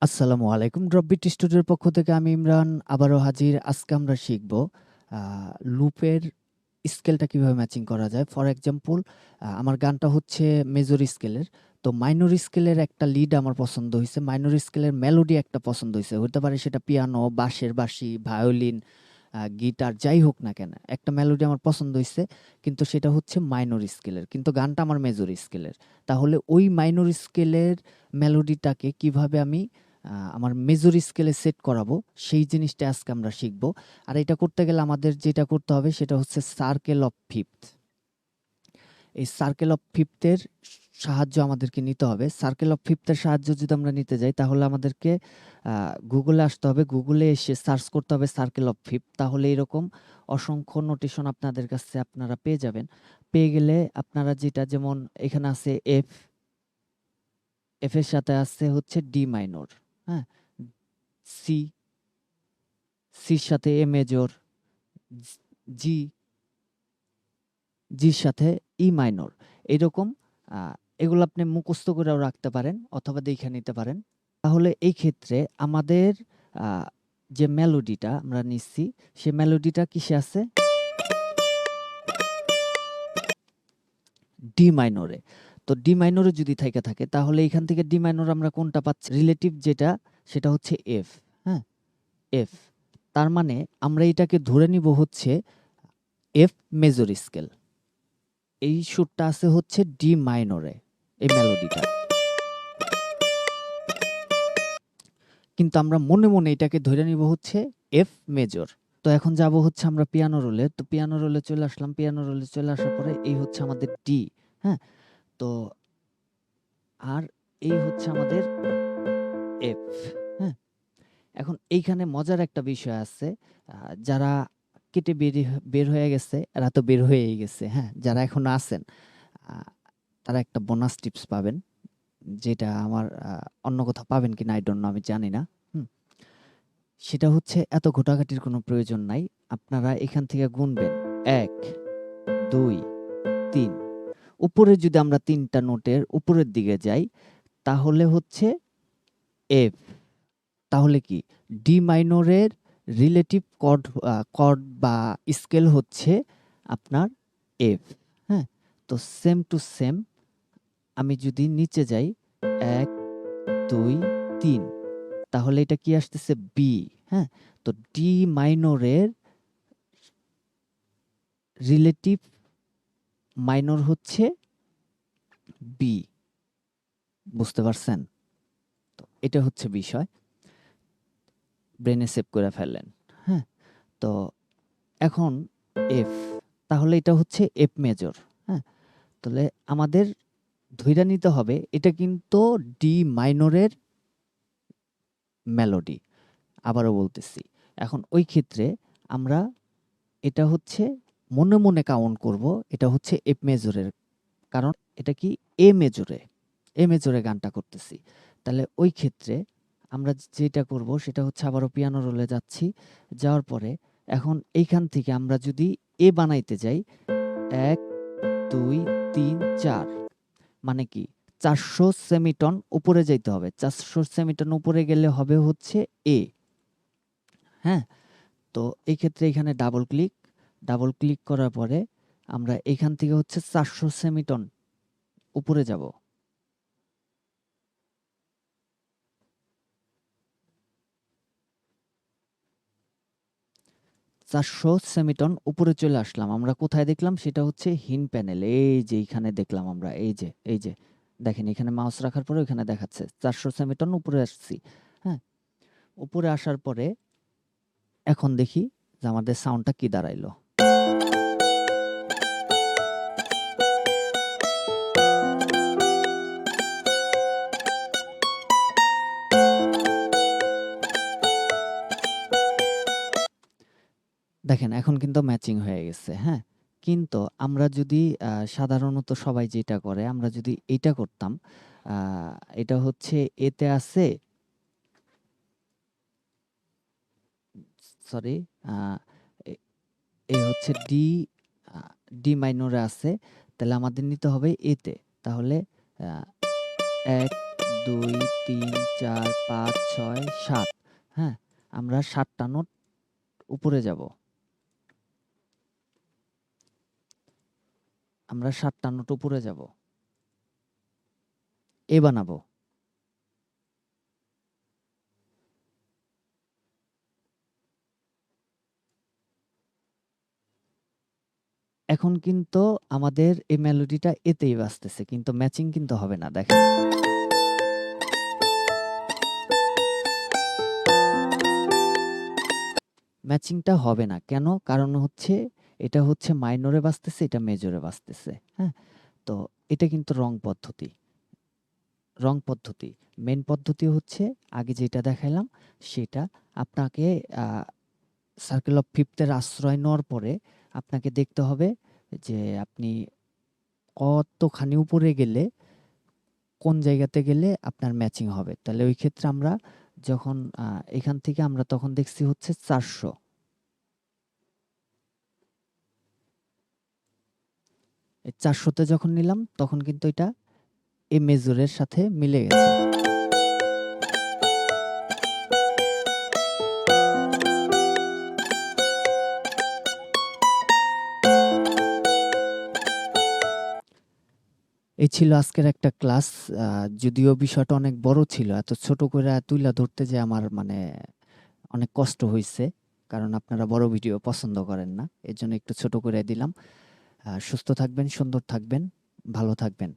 আসসালামু আলাইকুম। Drop bit স্টুডিওর পক্ষ থেকে আমি ইমরান আবারও হাজির। আজকে আমরা শিখব লুপের স্কেলটা কিভাবে ম্যাচিং করা যায়। ফর এক্সাম্পল আমার গানটা হচ্ছে মেজর স্কেলের। তো মাইনর স্কেলের একটা লিড আমার পছন্দ হইছে। মাইনর স্কেলের মেলোডি একটা পছন্দ হইছে। হতে পারে সেটা পিয়ানো, বাঁশের বাঁশি, ভায়োলিন, গিটার যাই হোক না কেন। একটা মেলোডি আমার পছন্দ হইছে কিন্তু সেটা হচ্ছে মাইনর স্কেলের। কিন্তু গানটা আমার মেজর স্কেলের। তাহলে ওই মাইনর স্কেলের মেলোডিটাকে কিভাবে আমি আমার মেজর স্কেলে সেট করাবো সেই জিনিসটা আজকে আমরা শিখব। আর এটা করতে গেলে আমাদের যেটা করতে হবে সেটা হচ্ছে সার্কেল অফ ফিফথ। এই সার্কেল অফ ফিফথের সাহায্য আমাদেরকে নিতে হবে। সার্কেল অফ ফিফথের সাহায্য যদি আমরা নিতে যাই তাহলে আমাদেরকে গুগলে আসতে হবে। গুগলে এসে সার্চ করতে হবে সার্কেল অফ ফিফথ। তাহলে এরকম অসংখ্য নোটেশন আপনাদের কাছে আপনারা পেয়ে যাবেন। পেয়ে গেলে আপনারা যেটা যেমন এখানে আছে এফ, এফ এর সাথে আছে হচ্ছে ডি মাইনর, হ্যাঁ? সি, সির সাথে এ মেজর, জি, জির সাথে ই মাইনর। এরকম আ এগুলো আপনি মুখস্থ করেও রাখতে পারেন অথবা দেইখা নিতে পারেন। তাহলে এই ক্ষেত্রে আমাদের আ যে মেলোডিটা আমরা নিচ্ছি, সে মেলোডিটা কিসে আছে? ডি মাইনরে। তো ডি মাইনরে যদি থাইকা থাকে তাহলে এখান থেকে ডি মাইনর আমরা কোনটা পাচ্ছি? রিলেটিভ যেটা সেটা হচ্ছে এফ, হ্যাঁ? এফ। তার মানে আমরা এটাকে ধরে নিব হচ্ছে এফ মেজর স্কেল। এই সুরটা আছে হচ্ছে ডি মাইনরে, এই মেলোডিটা। কিন্তু আমরা মনে, মনে এটাকে ধইরা নিব হচ্ছে এফ মেজর। তো এখন যাবো হচ্ছে আমরা পিয়ানো রোলে। তো পিয়ানো রোলে চলে আসলাম। পিয়ানো রোলে চলে আসার পরে এই হচ্ছে আমাদের ডি, হ্যাঁ? তো আর এই হচ্ছে আমাদের এফ, হ্যাঁ? এখন এইখানে মজার একটা বিষয় আছে। যারা কেটে বের হয়ে গেছে, এরা তো বের হয়েই গেছে, হ্যাঁ? যারা এখনো আছেন, আ তারা একটা বোনাস টিপস পাবেন। যেটা আমার অন্য কোথাও পাবেন কিনা I don't know, আমি জানি না। হুম? সেটা হচ্ছে এত ঘোটাঘাটির কোনো প্রয়োজন নাই। আপনারা এখান থেকে গুনবেন ১, ২, ৩। উপরে যদি আমরা ৩ টা নোটের উপরের দিকে যাই, তাহলে হচ্ছে এফ। তাহলে কি? ডি মাইনরের রিলেটিভ কর্ড বা স্কেল হচ্ছে আপনার এফ, হ্যাঁ? তো সেম টু সেম আমি যদি নিচে যাই ১, ২, ৩, তাহলে এটা কি আসতেছে? বি, হ্যাঁ? তো ডি মাইনরের রিলেটিভ মাইনর হচ্ছে বি। বুঝতে পারছেন? তো এটা হচ্ছে বিষয়। ব্রেনে সেভ করে ফেললেন, হ্যাঁ? তো এখন এফ, তাহলে এটা হচ্ছে এফ মেজর, হ্যাঁ? তাহলে আমাদের ধইরা নিতে হবে এটা কিন্তু ডি মাইনরের মেলোডি। আবারও বলতেছি। এখন ওই ক্ষেত্রে আমরা এটা হচ্ছে মনে, মনে কাউন্ট করব। এটা হচ্ছে এফ মেজরের। কারণ এটা কি এ মেজরে, এ মেজরে গানটা করতেছি। তাহলে ওই ক্ষেত্রে আমরা যেটা করব সেটা হচ্ছে আবারও পিয়ানো রোলে যাচ্ছি। যাওয়ার পরে এখন এইখান থেকে আমরা যদি এ বানাইতে যাই ১, ২, ৩, ৪, মানে কি ৪০০ সেমিটন উপরে যাইতে হবে। ৪০০ সেমিটন উপরে গেলে হবে হচ্ছে এ, হ্যাঁ? তো এই ক্ষেত্রে এখানে ডাবল ক্লিক করার পরে আমরা এখান থেকে হচ্ছে ৪০০ সেমিটন উপরে যাব। ৪০০ সেমিটন উপরে চলে আসলাম। আমরা কোথায় দেখলাম? সেটা হচ্ছে হিন প্যানেল। এই যে এইখানে দেখলাম আমরা। এই যে দেখেন এখানে মাউস রাখার পরে ওইখানে দেখাচ্ছে ৪০০ সেমিটন উপরে আসছি। হ্যাঁ? উপরে আসার পরে এখন দেখি যে আমাদের সাউন্ডটা কি দাঁড়াইলো। দেখেন এখন কিন্তু ম্যাচিং হয়ে গেছে, হ্যাঁ? কিন্তু আমরা যদি সাধারণত সবাই যেটা করে আমরা যদি এইটা করতাম, আ এটা হচ্ছে এতে আছে, সরি, আ এ এ হচ্ছে ডি, আ ডি মাইনরে আছে। তাহলে আমাদের নিতে হবে এতে। তাহলে আ ১, 2 3 4 5 6 7। হ্যাঁ, আমরা 7টা নোট উপরে যাব। আমরা 7টা নোট উপরে যাব। এ বানাবো। এখন কিন্তু আমাদের এই মেলোডিটা এতেই বাজতেছে, কিন্তু ম্যাচিং কিন্তু হবে না, দেখেন। ম্যাচিংটা হবে না কেন? কারণ হচ্ছে এটা হচ্ছে মাইনরে বাজতেছে, এটা মেজরে বাজতেছে। হ্যাঁ, তো এটা কিন্তু রং পদ্ধতি। রং পদ্ধতি। মেইন পদ্ধতি হচ্ছে আগে যেটা দেখাইলাম সেটা। আপনাকে সার্কেল অফ ফিফথের আশ্রয় নেওয়ার পরে আপনাকে দেখতে হবে যে আপনি কতখানি উপরে গেলে কোন জায়গাতে গেলে আপনার ম্যাচিং হবে। তাহলে ওই ক্ষেত্রে আমরা যখন এখান থেকে আমরা তখন দেখছি হচ্ছে 400। এই 400 তে যখন নিলাম তখন কিন্তু এটা এ মেজরের সাথে মিলে গেছে। এই ছিল আজকের একটা ক্লাস। আ যদিও বিষয়টা অনেক বড় ছিল। এত ছোট কইরা তুইলা ধরতে যেয়ে আমার মানে অনেক কষ্ট হইছে। কারণ আপনারা বড় ভিডিও পছন্দ করেন না। এজন্য একটু ছোট করে দিলাম। সুস্থ থাকবেন, সুন্দর থাকবেন, ভালো থাকবেন।